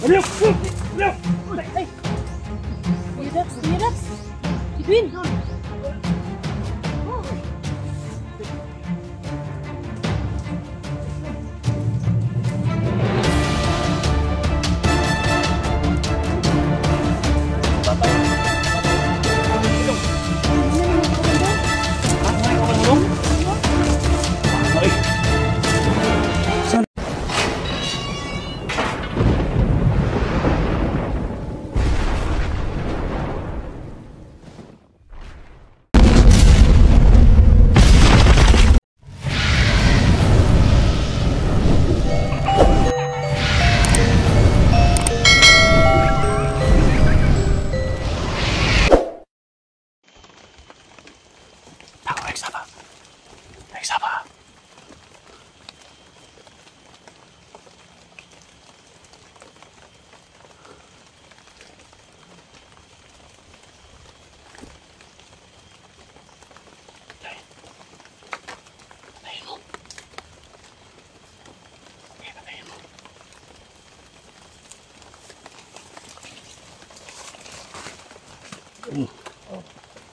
Ay! Relax, relax! Edwin!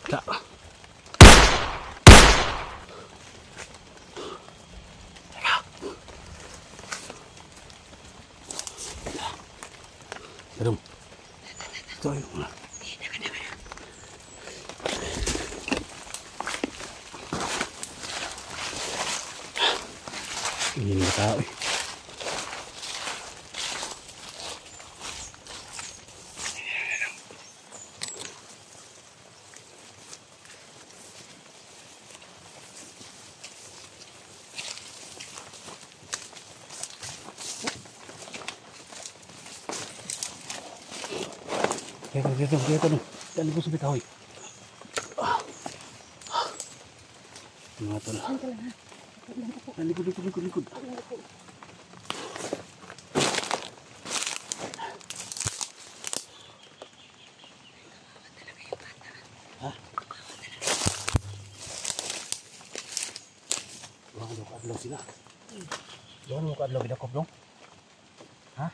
Tak. Belum. Ito yun. Ini mga tao eh. Dito. Dali ko sa bitahoy. Mga tol. Likod. Ha? Doon mo kadlaw sila. Doon mo kadlaw bidakop dong. Ha?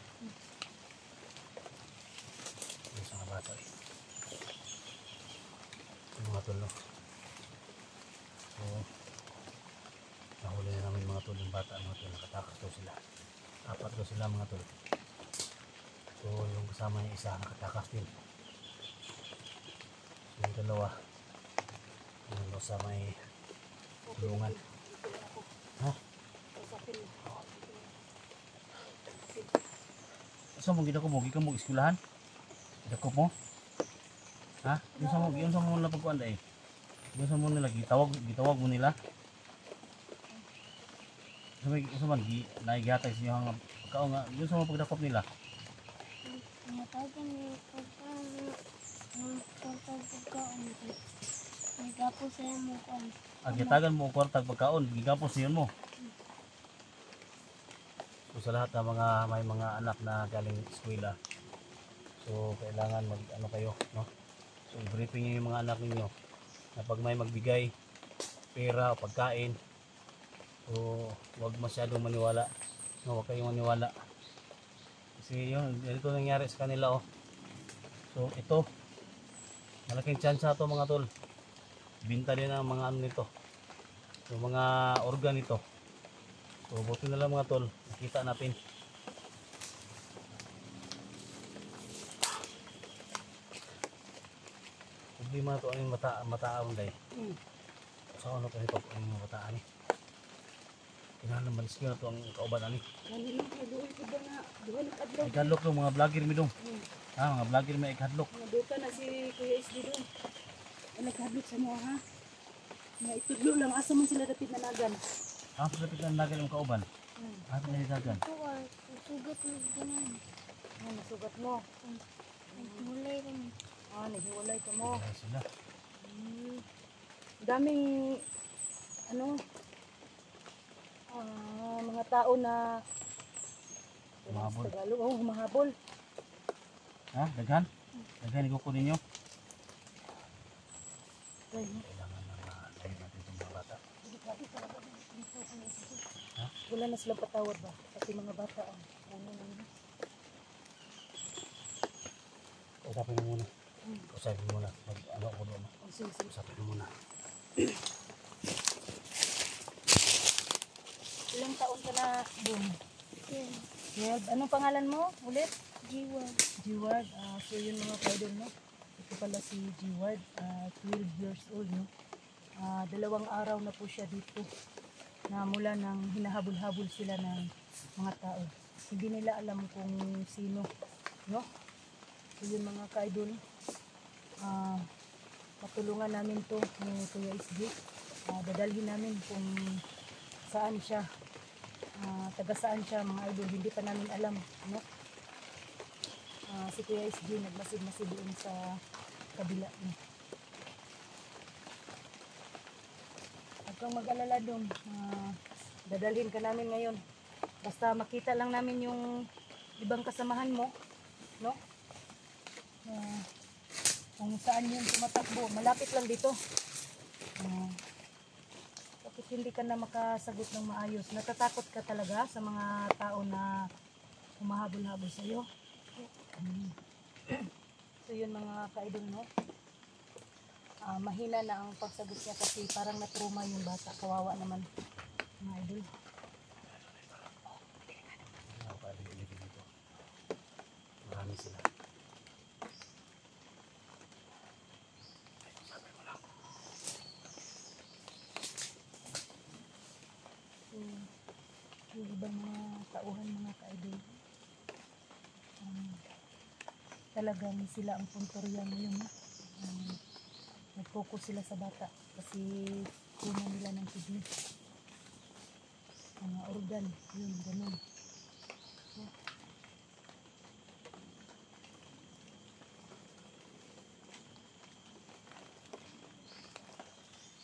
Sa mga bata eh. Mga tol no. So, nahuli na namin mga tol yung bata mga tol. Nakatakas daw sila. 4 daw sila mga tol. So, yung kasama niya isa nakatakas din. So, yung dalawa yung sa may tulungan. Ha? Asa mo gida ko mo? Gika mo iskulahan? Gidakop mo? Ha? Yung sa mo nila pagkuhan dahil? Yung sa mo nila, gitawag mo nila? Sa man, naigatay sa inyo hanggang pagkaon nga. Yung sa mo pagdakop nila? Matagan yung pagkaon. Nagapos sa'yo mo kuhan. Gitagan mo kwartag pagkaon, gigapos niyon mo. So sa lahat ng may mga anak na galing eskwela, so kailangan mag kayo, no? So i-briefing niyo yung mga anak ninyo na pag may magbigay pera o pagkain, so huwag masyadong maniwala, no? Huwag kayong maniwala. Kasi yun, ganito nangyari sa kanila oh. So ito, malaking chance ito mga tol. Binta din ang mga ano nito. So mga organ nito. So buti na lang mga tol, nakita natin. Problema ito ang mataon dahil. So ano pa ito ang mataan eh. Kailangan malis ko na ito ang kauban ani. Ay kadlok ng mga vlogger mi dong. Mga vlogger may ikadlok. Naduka na si Kuya Isdi doon. Nagkadlok sa mo ha. Nga itudlo lang, asa man sila dapit na nagan. Dapit na nagan ang kauban. Asa na nagan? Ito sugat mo ganun. Nasugat mo. Nagmulay kami. Naghiwalay ka mo. Kaya sila. Daming mga tao na Humahabol. Tagalog, humahabol. Ha? Daghan? Daghan ikukunin nyo? Kailangan na layo natin itong mga bata. Wala na silang patawad ba? Pati mga bata. Usapin mo muna. Usapin mo muna. Ano ako doon. Sige, sige. Usapin mo muna. Ilang taon ka na doon? Yan. 12. Anong pangalan mo ulit? G1. G-Ward. So yun mga kaidol, no? Ito pala si G-Ward. 12 years old, no? 2 araw na po siya dito. Na mula nang hinahabol-habol sila ng mga tao. Hindi nila alam kung sino, no? So yun mga kaidol. Patulungan namin to ni Kuya SG. Dadalhin namin kung saan siya. Taga saan siya mga idol. Hindi pa namin alam, no? Si Kuya SG nagmasid-masid doon sa kabila, no? Huwag kang mag-alala doon. Dadalhin ka namin ngayon. Basta makita lang namin yung ibang kasamahan mo, no? Kung saan yung tumatakbo. Malapit lang dito. Bakit hindi ka na makasagot ng maayos? Natatakot ka talaga sa mga tao na humahabol-habol sa iyo? So yun mga kaidol, no? Mahina na ang pagsagot niya kasi parang na-trauma yung bata. Kawawa naman mga idol. Marami sila. So, yung ibang mga tauhan mga kaidol, talagang sila ang puntorya ngayon, no? Nag-focus sila sa bata kasi kunan nila ng kidney, mga organ, yun, ganun. No?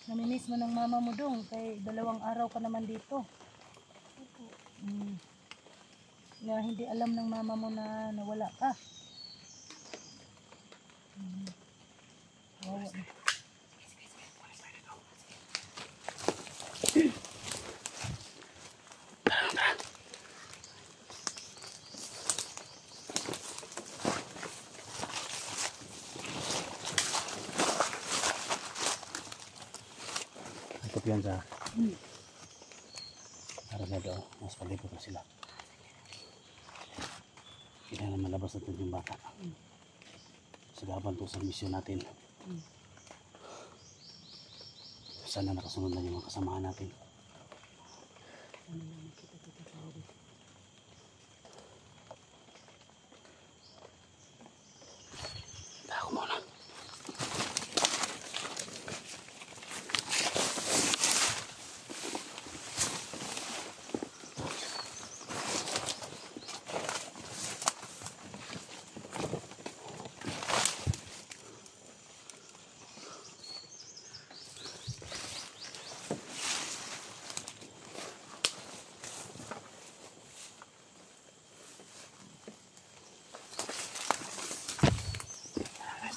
Namimiss mo ng mama mo dong kay 2 araw ka naman dito. Na hindi alam ng mama mo na nawala ka. Wow. Ito yan sa para na daw mas palibot na sila. Kailangan malabas natin yung bata. Sagaban to sa misyon natin. Sana nakasunod na yung mga kasamahan natin. Ako muna.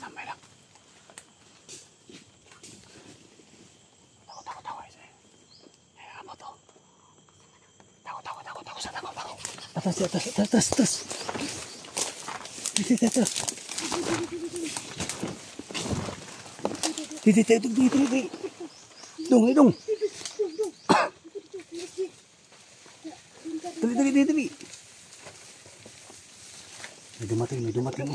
Tambay lang. Takot. Apa to? Takot. Saan ako? Atas. Dito. Dong. Dali. May dumating.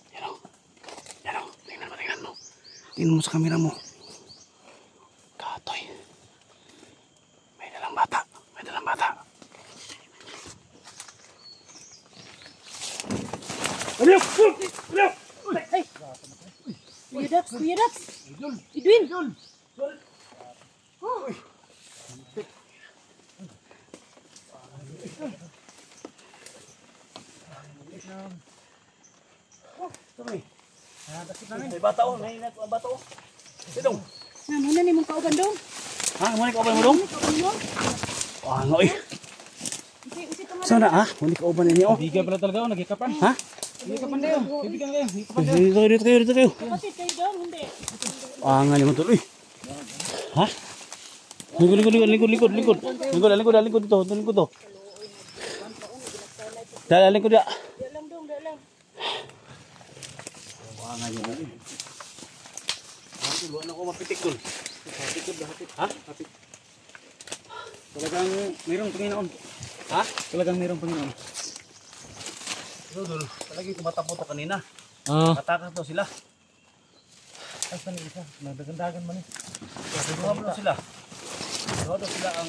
Yan o. Tingnan mo sa kamera mo. Katoy. May dalang bata. Aliw! Kuya Dax! Edwin! May bata o. May bata o. Sidong. Muna ni mong kauban dong. Muna ka uban mo dong? Ano eh. Sana muna ka uban ninyo. Bigay pala talaga ako, nagkikapan. Ha? Nagkikapan kayo, bibigyan kayo. Dito kayo. Kapatid kayo dong, hindi. Nga naman tuloy. Ha? Lingkod to. Dala lingkod ya. Dalang dong, dalang. Wala nga yun. Luan ako mapitik dun. Ha? Talagang mayroong Panginoon. Ha? Talagang mayroong Panginoon. Dul, talagang tumatapo to kanina. Ah. Matakas daw sila. Asan yung isa? Nagdagandagan man eh. Duha daw sila. Duha daw sila ang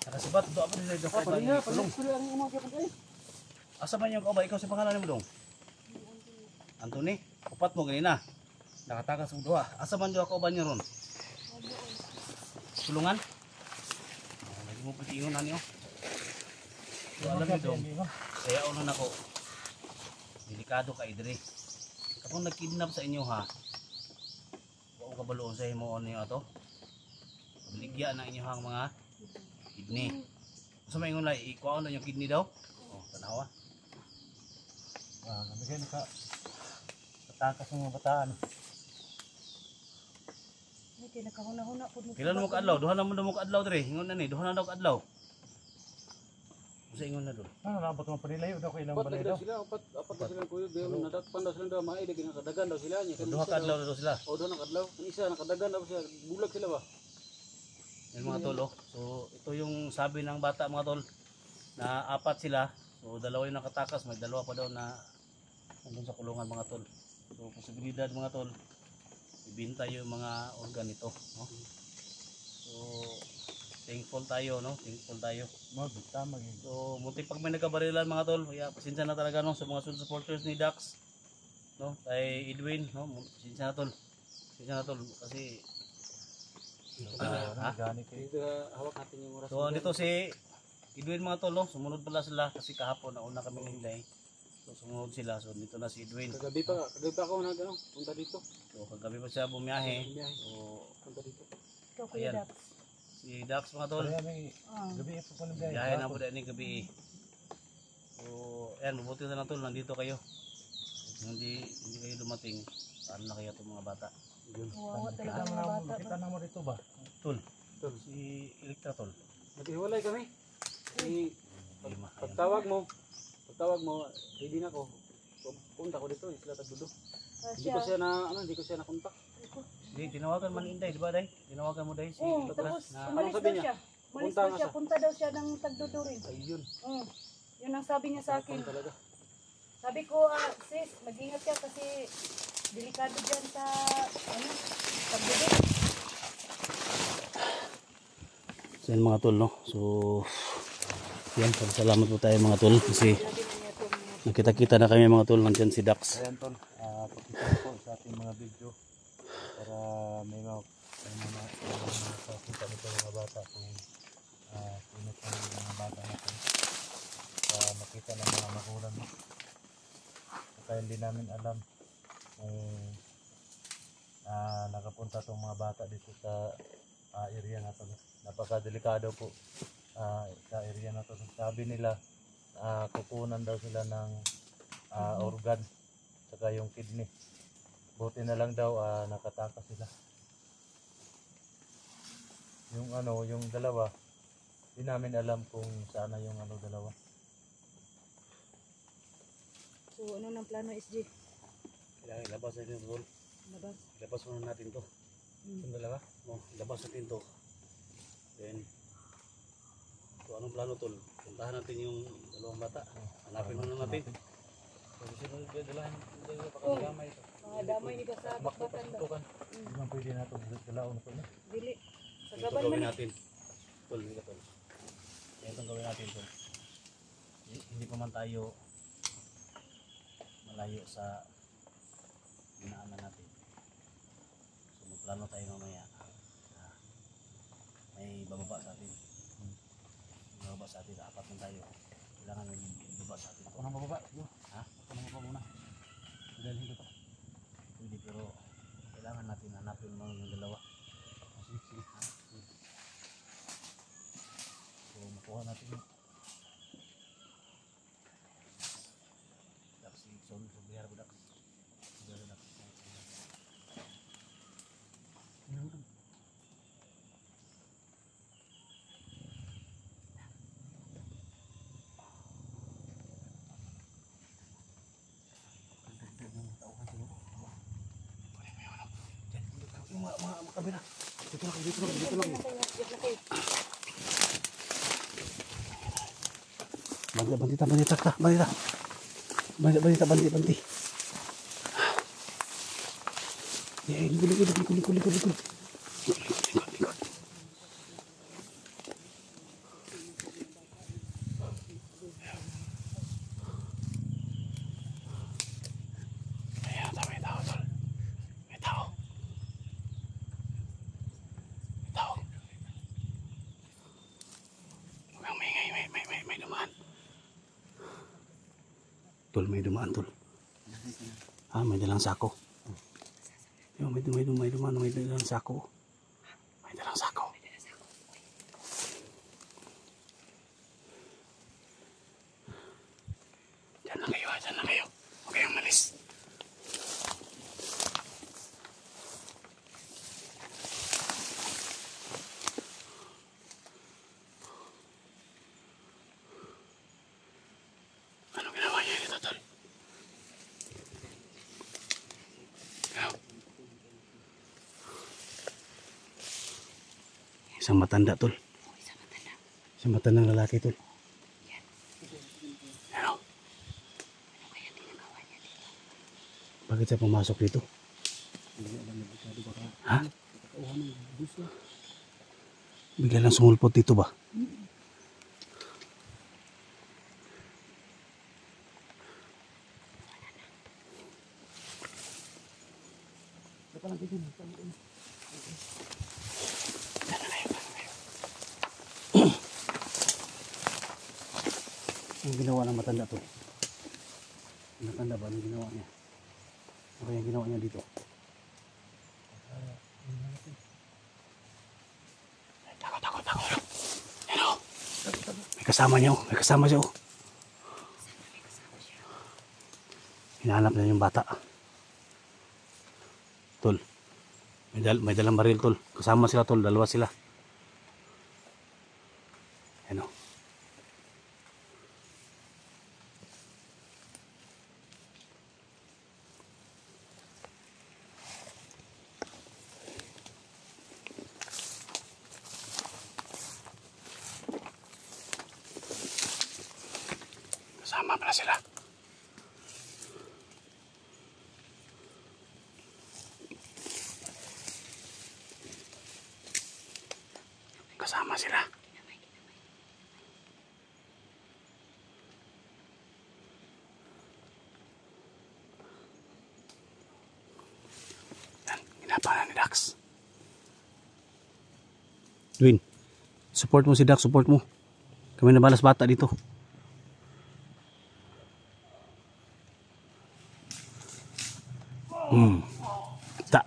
nakasibat. Duha pa nila ito. Tulong. Asa man yung kauba? Ikaw sa pangalan mo dong? Anthony? Upat mo ganina. Nakatakas mo duha. Asa man yung kauba niyo ron? Tulungan? Lagi mo pati ingon niyo. So alam niyo dong. Kaya unan ako. Delikado ka idre. Kapag nag-kidnap sa inyo ha. Huwag kabaloon sa imo niyo ato. Baligya na inyo hang mga kidney. Sa may ingon lang ikuha na yung kidney daw. Oh, tanawa. Nabigyan ka. Patakas ng mga bataan. Ay, kinakahuna-huna po. Kailan mo kaadlaw? Duha na mo kaadlaw dre. Ingon na ni, duha na daw kaadlaw. Sa ingon na doon. Ano nabot mo panilayo daw kailang balay daw. Apat na sila kuya, nadakpan daw sila daw, maay lagi nakadagan daw sila niya. Duha kaadlaw na daw sila. O doon nakadlaw, ang isa nakadagan daw siya, bulag sila ba? Yan mga tol, oh. So ito yung sabi ng bata mga tol na apat sila. So dalawa yung nakatakas, may dalawa pa daw na nandun sa kulungan mga tol. So posibilidad mga tol, ibinta yung mga organ nito, no? So thankful tayo, no? Thankful tayo. Tama yun. So munti pag may nagkabarilan mga tol, kaya pasensya na talaga no sa mga supporters ni Dax, no? Kay Edwin, no? Pasensya na tol. Pasensya na tol kasi Ganit eh. Dito hawak natin yung oras. so dito si Edwin mga tol, no? Sumunod pala sila kasi kahapon nauna kami ng Hinday. So sumunod sila, so dito na si Edwin. Kagabi pa ako punta dito. So kagabi pa siya bumiyahe. So Punta dito. Ikaw, Kuya Ayan. Dax. si Dax mga tol, Kaya may Ah. gabi po ko ng biyahe. biyahe na po dahil ni gabi. So ayan, mabuti na lang tol, nandito kayo. Hindi kayo dumating, paano na kaya itong mga bata? Kawawa talaga Kita ang mo mga na bata. kita na mo dito ba? Tol, si Electra tol. Naghiwalay kami. Lima. Ayan. Pagtawag mo, ready na ko. Punta ko dito, isla Tagdudo. Hindi ko siya na kontak. Hindi, tinawagan man Inday, di ba Day? Tinawagan mo Day si Oo, Electra tapos na umalis sabi daw niya? siya. Umalis Punta daw nga siya, siya. punta daw siya ng Tagdudurin. Ayun, Yun ang sabi niya sa akin. talaga. Sabi ko, sis, mag-ingat ka kasi delikado dyan sa, Tagdudurin. So yan mga tol, no? So yan, salamat po tayo mga tol kasi nakita-kita na kami mga tol, nandyan si Dax. Ayan tol, pakita po sa ating mga video para may mga makakita nito mga bata kung sino pa yung mga bata natin para makita ng mga magulang mo. Kaya hindi namin alam kung nakapunta itong mga bata dito sa area na ito. Napakadelikado po sa area na ito. Sabi nila kukunan daw sila ng organ saka yung kidney. Buti na lang daw nakatakas sila. Yung dalawa, hindi namin alam kung saan na yung dalawa. So, ano ng plano, SG? Kailangan ilabas natin ito tol. Labas. Ilabas muna natin to. Itong dalawa? No, ilabas natin to. Then, so anong plano tol? Puntahan natin yung dalawang bata. Hanapin muna natin. Oh, damay ni ka sa bakbatan daw. Hindi man pwede na ito dalaon ito. Dili. Sa Ito gaban gawin man. natin. Tol, hindi ka tol. Yan itong gawin natin tol. Hindi pa man tayo malayo sa ginaanan natin. So magplano tayo mamaya. May bababa sa atin. May bababa sa atin. Apat man tayo. Kailangan may bababa sa atin. Ako nang bababa. Ha? Ako nang bababa muna. Dalhin ko ito. Hindi, pero kailangan natin hanapin mo yung dalawa. Sige. So makuha natin yung Dax, so bihar ko Dax. Bihar ko Dax. kabila. Dito lang, dito lang, dito lang. Banti. Eh, likod. Ayan, may tao, tol. May tao. Huwag kang maingay, may dumaan. Tol, may dumaan, tol. Ah, may dalang sako. Yo, may dumaan, may dalang sako. May dalang sako. Diyan lang kayo. Huwag kayong malis. Ano ginawa niya dito, tol? Isang matanda, tol. Isang matandang lalaki, tol. Ano? Bakit siya pumasok dito? Ha? Bigla lang sumulpot dito ba? Ang ginawa ng matanda to? Matanda ba? Anong ginawa niya? Ano yung ginawa niya dito? Takot. Yan o. May kasama niya o. May kasama siya o. Hinahanap niya yung bata. Tol. May dalang baril, tol. Kasama sila, tol. Dalawa sila. Yan o. Kasama pala sila. Kasama sila. Yan, ginapa ni Dax. Dwayne, support mo si Dax, support mo. Kami na balas bata dito. Ta.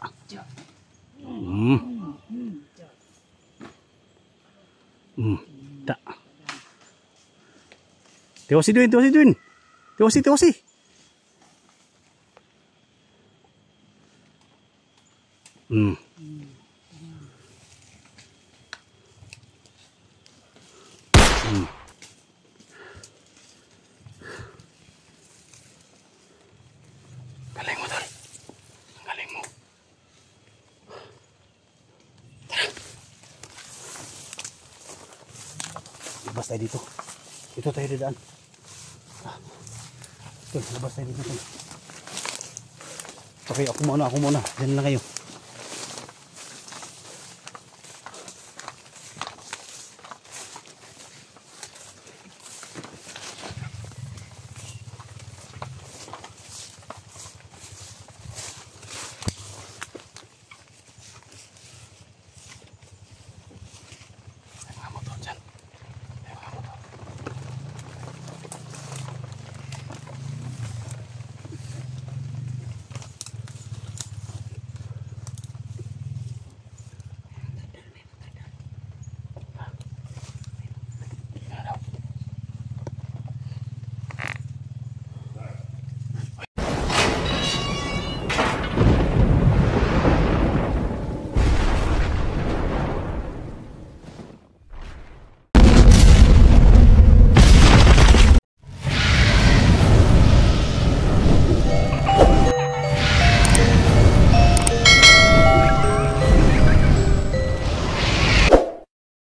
Ta. Tiwasi Dwayne. Tiwasi. Galing mo, tol. Galing mo. Labas tayo dito. Dito tayo dadaan. Tol, labas tayo dito, tol. Okay, ako muna. Diyan lang kayo.